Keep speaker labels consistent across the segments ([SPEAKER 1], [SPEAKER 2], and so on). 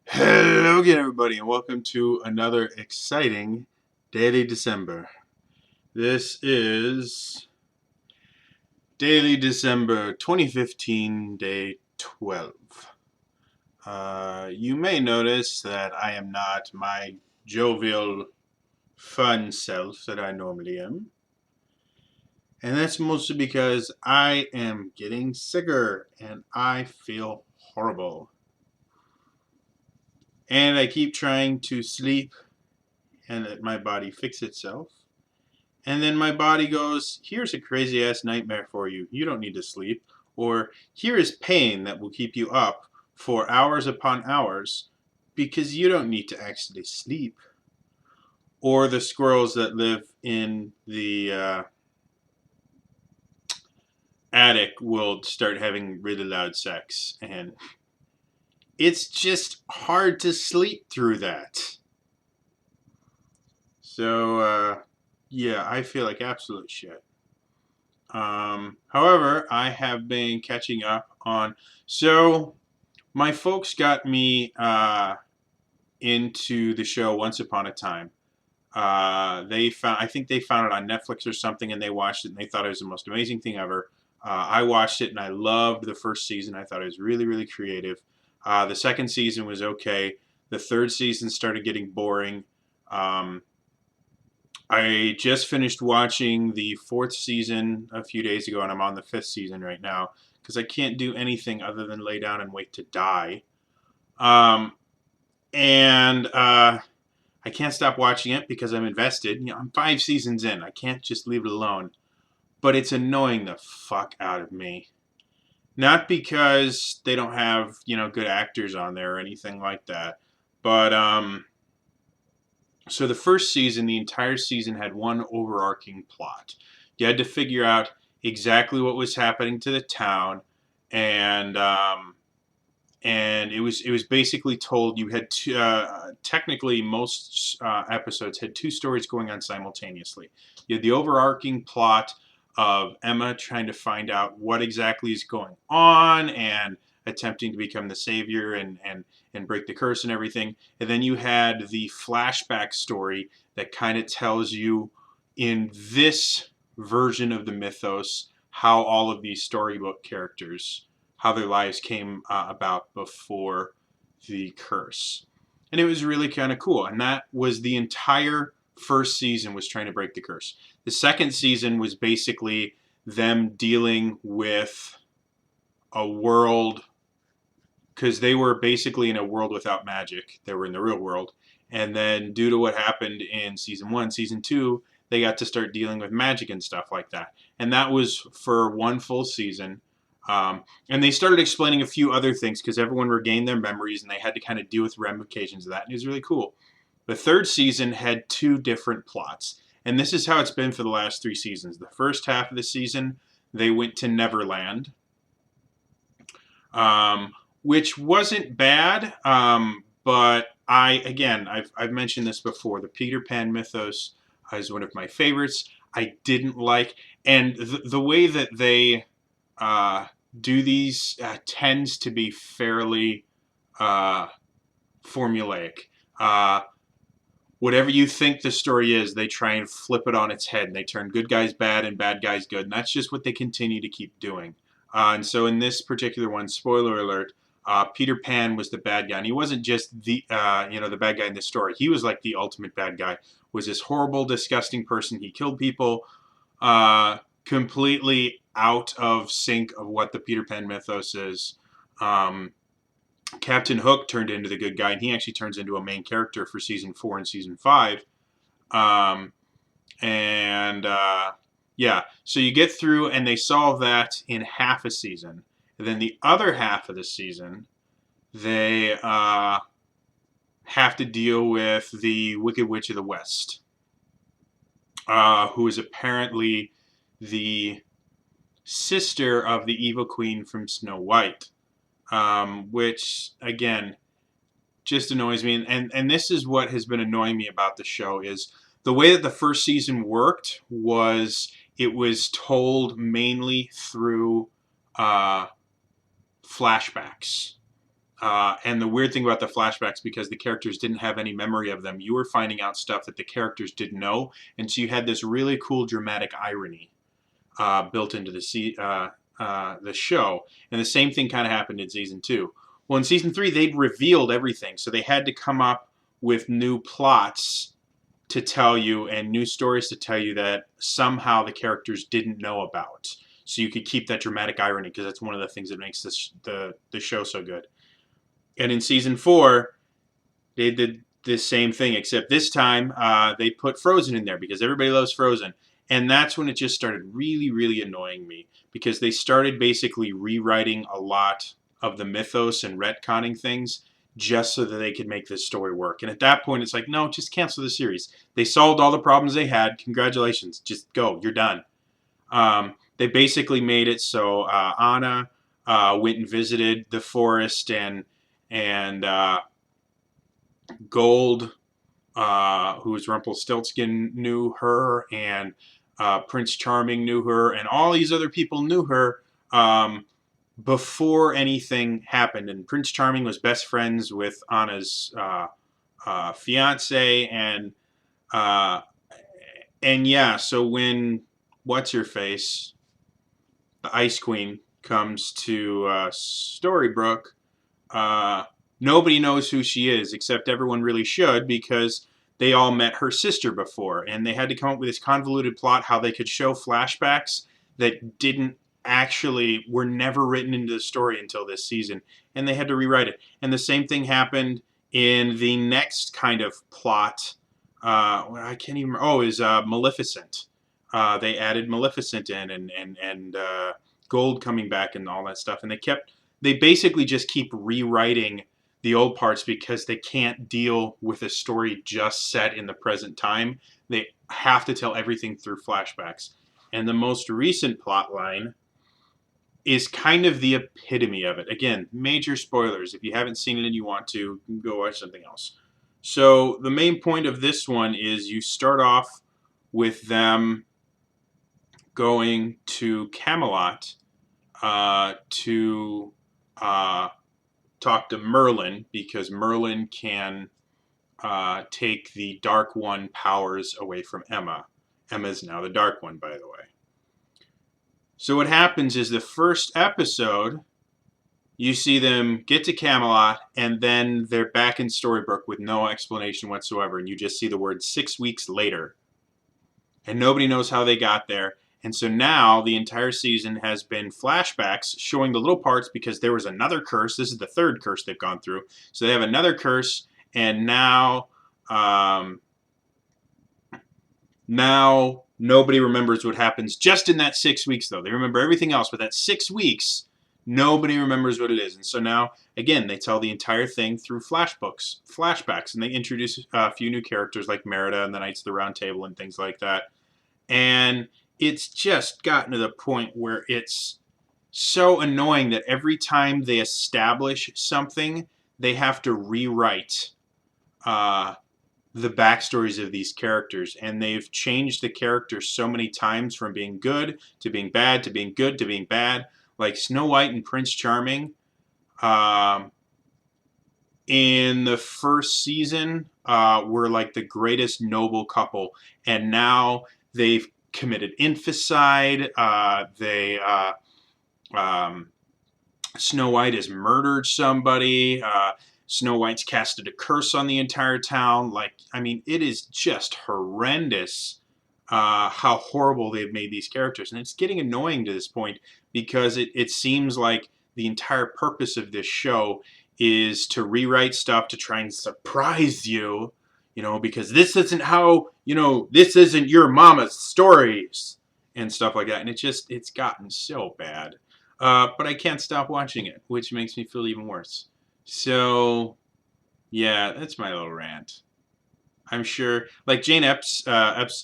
[SPEAKER 1] Hello again, everybody, and welcome to another exciting Daily December. This is Daily December 2015, Day 12. You may notice that I am not my jovial, fun self that I normally am, and that's mostly because I am getting sicker and I feel horrible. And I keep trying to sleep and let my body fix itself. And then my body goes, here's a crazy ass nightmare for you. You don't need to sleep. Or here is pain that will keep you up for hours upon hours because you don't need to actually sleep. Or the squirrels that live in the attic will start having really loud sex. And it's just hard to sleep through that. So, yeah, I feel like absolute shit. However, I have been catching up on. So, my folks got me into the show Once Upon a Time. I think they found it on Netflix or something, and they watched it and they thought it was the most amazing thing ever. I watched it and I loved the first season. I thought it was really, really creative. The second season was okay. The third season started getting boring. Um, I just finished watching the fourth season a few days ago, and I'm on the fifth season right now because I can't do anything other than lay down and wait to die. Um, and I can't stop watching it because I'm invested. I'm 5 seasons in. I can't just leave it alone. But it's annoying the fuck out of me. Not because they don't have good actors on there or anything like that, but so the first season, the entire season had one overarching plot. You had to figure out exactly what was happening to the town, and it was basically told. You had technically most episodes had two stories going on simultaneously. You had the overarching plot of Emma trying to find out what exactly is going on and attempting to become the savior and break the curse and everything. And then you had the flashback story that kind of tells you in this version of the mythos how all of these storybook characters, how their lives came about before the curse. And it was really kind of cool. And that was the entire first season, was trying to break the curse. The second season was basically them dealing with a world, because they were basically in a world without magic. They were in the real world. And then due to what happened in season one, season two, they got to start dealing with magic and stuff like that. And that was for one full season. And they started explaining a few other things because everyone regained their memories and they had to kind of deal with ramifications of that. And it was really cool. The third season had two different plots. And this is how it's been for the last 3 seasons. The first half of the season, they went to Neverland, um, which wasn't bad. But I've mentioned this before. The Peter Pan mythos is one of my favorites. I didn't like, and the way that they uh, do these tends to be fairly uh, formulaic. Uh, Whatever you think the story is, they try and flip it on its head. And they turn good guys bad and bad guys good, and that's just what they continue to keep doing. And so in this particular one, spoiler alert, Peter Pan was the bad guy, and he wasn't just the bad guy in the story. He was like the ultimate bad guy. Was this horrible, disgusting person? He killed people, completely out of sync of what the Peter Pan mythos is. Um, Captain Hook turned into the good guy, and he actually turns into a main character for season 4 and season 5. Um, and yeah, so you get through, and they solve that in half a season. And then the other half of the season, they have to deal with the Wicked Witch of the West, who is apparently the sister of the evil queen from Snow White, which, again, just annoys me. And this is what has been annoying me about the show is the way that the first season worked was it was told mainly through flashbacks. And the weird thing about the flashbacks, because the characters didn't have any memory of them, you were finding out stuff that the characters didn't know, and so you had this really cool dramatic irony built into the show. And the same thing kind of happened in season 2. Well, in season 3, they'd revealed everything, so they had to come up with new plots to tell you and new stories to tell you that somehow the characters didn't know about. So you could keep that dramatic irony, because that's one of the things that makes the show so good. And in season 4, they did the same thing, except this time they put Frozen in there because everybody loves Frozen. And that's when it just started really, really annoying me, because they started basically rewriting a lot of the mythos and retconning things just so that they could make this story work. And at that point, it's like, no, just cancel the series. They solved all the problems they had. Congratulations. Just go. You're done. They basically made it so Anna went and visited the forest, and Gold, who was Rumpelstiltskin, knew her, and Prince Charming knew her, and all these other people knew her before anything happened. And Prince Charming was best friends with Anna's fiance, uh, and yeah. So when what's her face, the Ice Queen, comes to Storybrooke, uh, nobody knows who she is, except everyone really should, because they all met her sister before, and they had to come up with this convoluted plot how they could show flashbacks that didn't actually were never written into the story until this season, and they had to rewrite it. And the same thing happened in the next kind of plot. I can't even. Oh, is Maleficent. They added Maleficent in, and Gold coming back and all that stuff, and they basically just keep rewriting the old parts because they can't deal with a story just set in the present time. They have to tell everything through flashbacks. And the most recent plot line is kind of the epitome of it. Again, major spoilers. If you haven't seen it and you want to, go watch something else. So the main point of this one is you start off with them going to Camelot to talk to Merlin, because Merlin can take the Dark One powers away from Emma. Emma's now the Dark One, by the way. So what happens is the first episode, you see them get to Camelot, and then they're back in Storybrooke with no explanation whatsoever, and you just see the word 6 weeks later. And nobody knows how they got there. And so now the entire season has been flashbacks showing the little parts, because there was another curse. This is the third curse they've gone through. So they have another curse, and now nobody remembers what happens just in that 6 weeks, though. They remember everything else, but that 6 weeks, nobody remembers what it is. And so now, again, they tell the entire thing through flashbacks, and they introduce a few new characters like Merida and the Knights of the Round Table and things like that. And it's just gotten to the point where it's so annoying that every time they establish something, they have to rewrite the backstories of these characters. And they've changed the characters so many times, from being good to being bad to being good to being bad. Like Snow White and Prince Charming, in the first season, were like the greatest noble couple. And now they've committed infanticide. Snow White has murdered somebody. Snow White's casted a curse on the entire town. Like, I mean, it is just horrendous how horrible they've made these characters. And it's getting annoying to this point, because it seems like the entire purpose of this show is to rewrite stuff to try and surprise you, because this isn't how, this isn't your mama's stories and stuff like that. And it's gotten so bad. But I can't stop watching it, which makes me feel even worse. So, yeah, that's my little rant. I'm sure, like Jane Espenson,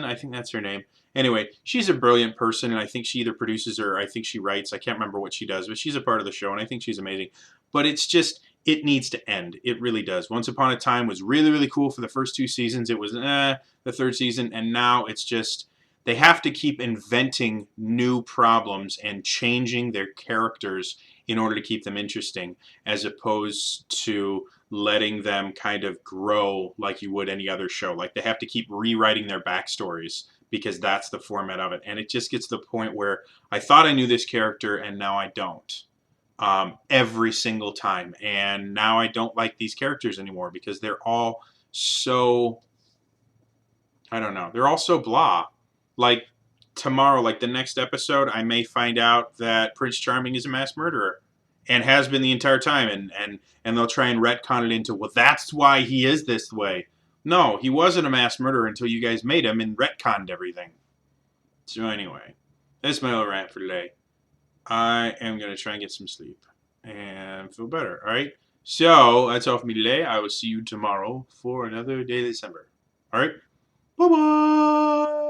[SPEAKER 1] I think that's her name. Anyway, she's a brilliant person, and I think she either produces or I think she writes. I can't remember what she does, but she's a part of the show, and I think she's amazing. But it's just, it needs to end. It really does. Once Upon a Time was really, really cool for the first 2 seasons. It was the third season, and now it's just, they have to keep inventing new problems and changing their characters in order to keep them interesting, as opposed to letting them kind of grow like you would any other show. Like they have to keep rewriting their backstories because that's the format of it. And it just gets to the point where I thought I knew this character and now I don't. Every single time. And now I don't like these characters anymore because they're all so, I don't know, they're all so blah. Like tomorrow, like the next episode, I may find out that Prince Charming is a mass murderer and has been the entire time. And they'll try and retcon it into, well, that's why he is this way. No, he wasn't a mass murderer until you guys made him and retconned everything. So anyway, that's my little rant for today. I am going to try and get some sleep and feel better, all right? So, that's all for me today. I will see you tomorrow for another Daily December. All right? Bye-bye!